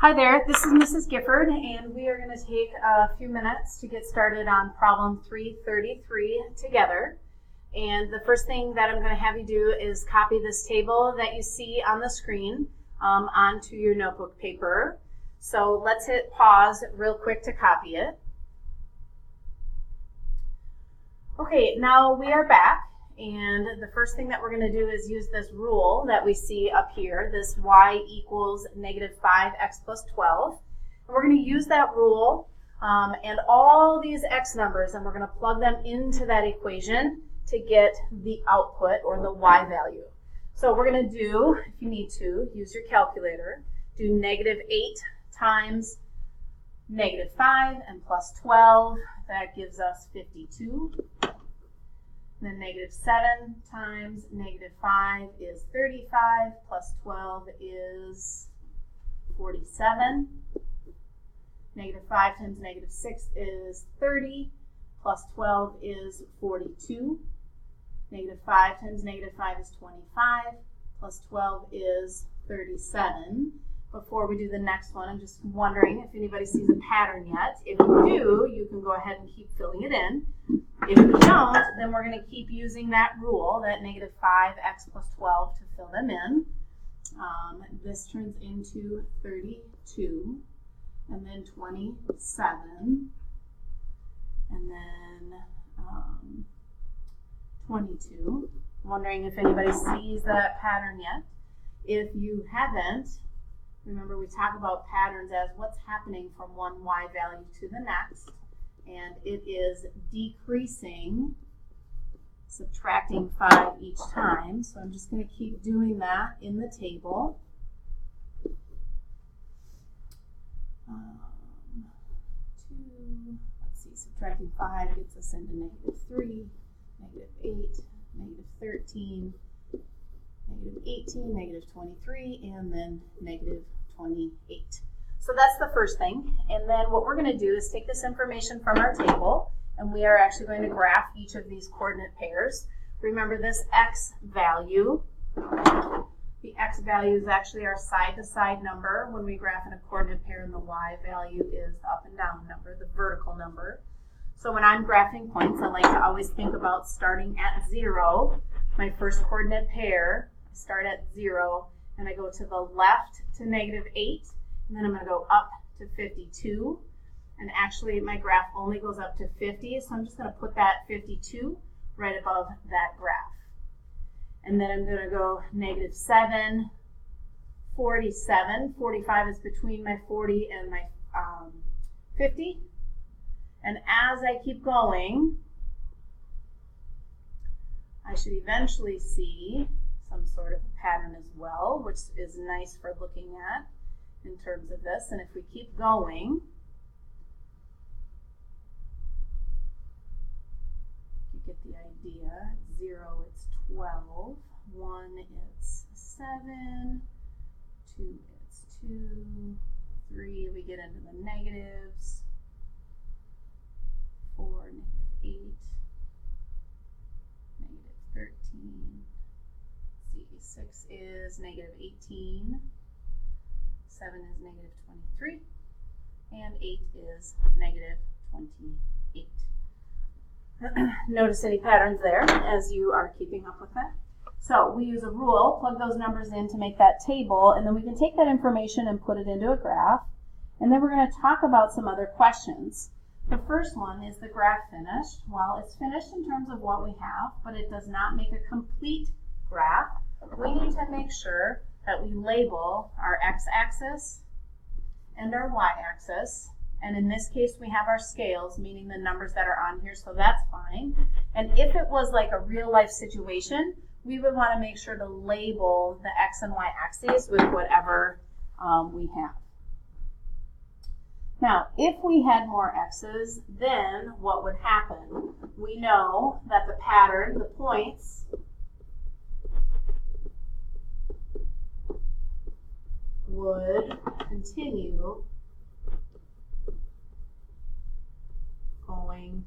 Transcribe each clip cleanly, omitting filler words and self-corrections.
Hi there, this is Mrs. Gifford, and we are going to take a few minutes to get started on problem 333 together. And the first thing that I'm going to have you do is copy this table that you see on the screen onto your notebook paper. So let's hit pause real quick to copy it. Okay, now we are back. And the first thing that we're going to do is use this rule that we see up here, this y equals negative 5x plus 12. And we're going to use that rule and all these x numbers, and we're going to plug them into that equation to get the output or the y value. So we're going to do, if you need to, use your calculator, do negative 8 times negative 5 and plus 12. That gives us 52. Then negative 7 times negative 5 is 35, plus 12 is 47. Negative 5 times negative 6 is 30, plus 12 is 42. Negative 5 times negative 5 is 25, plus 12 is 37. Before we do the next one, I'm just wondering if anybody sees a pattern yet. If you do, you can go ahead and keep filling it in. If you don't, then we're going to keep using that rule, that negative 5x plus 12, to fill them in. This turns into 32, and then 27, and then 22. I'm wondering if anybody sees that pattern yet. If you haven't, remember we talk about patterns as what's happening from one y value to the next. And it is decreasing, subtracting 5 each time. So I'm just going to keep doing that in the table. Let's see, subtracting 5 gets us into negative 3, negative 8, negative 13, negative 18, negative 23, and then negative 28. So that's the first thing, and then what we're going to do is take this information from our table, and we are actually going to graph each of these coordinate pairs. Remember this x value. The x value is actually our side-to-side number when we graph in a coordinate pair, and the y value is the up and down number, the vertical number. So when I'm graphing points, I like to always think about starting at 0. My first coordinate pair, I start at 0, and I go to the left to negative 8. And then I'm going to go up to 52. And actually, my graph only goes up to 50, so I'm just going to put that 52 right above that graph. And then I'm going to go negative 7, 47. 45 is between my 40 and my 50. And as I keep going, I should eventually see some sort of a pattern as well, which is nice for looking at in terms of this. And if we keep going, you get the idea. 0, it's 12. 1, it's 7. 2, it's 2. 3, we get into the negatives. 4, negative 8. Negative 13. See, 6 is negative 18. 7 is negative 23, and 8 is negative 28. Notice any patterns there as you are keeping up with that. So we use a rule, plug those numbers in to make that table, and then we can take that information and put it into a graph. And then we're going to talk about some other questions. The first one, is the graph finished? Well, it's finished in terms of what we have, but it does not make a complete graph. We need to make sure that we label our x-axis and our y-axis. And in this case, we have our scales, meaning the numbers that are on here, so that's fine. And if it was like a real-life situation, we would want to make sure to label the x and y axes with whatever we have. Now, if we had more x's, then what would happen? We know that the pattern, the points, would continue going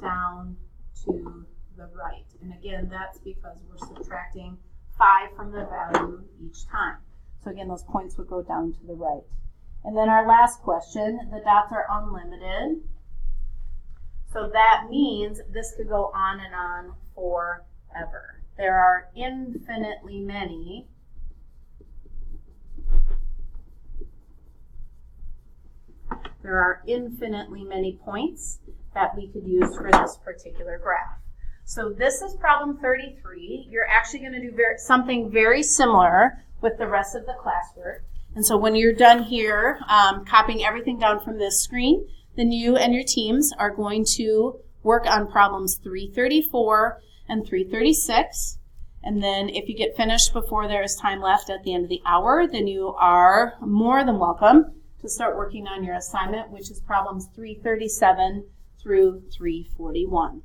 down to the right. And again, that's because we're subtracting 5 from the value each time. So again, those points would go down to the right. And then our last question, the dots are unlimited. So that means this could go on and on forever. There are infinitely many points that we could use for this particular graph. So this is problem 33. You're actually going to do something very similar with the rest of the classwork. And so when you're done here, copying everything down from this screen, then you and your teams are going to work on problems 334 and 336. And then if you get finished before there is time left at the end of the hour, then you are more than welcome to start working on your assignment, which is problems 337 through 341.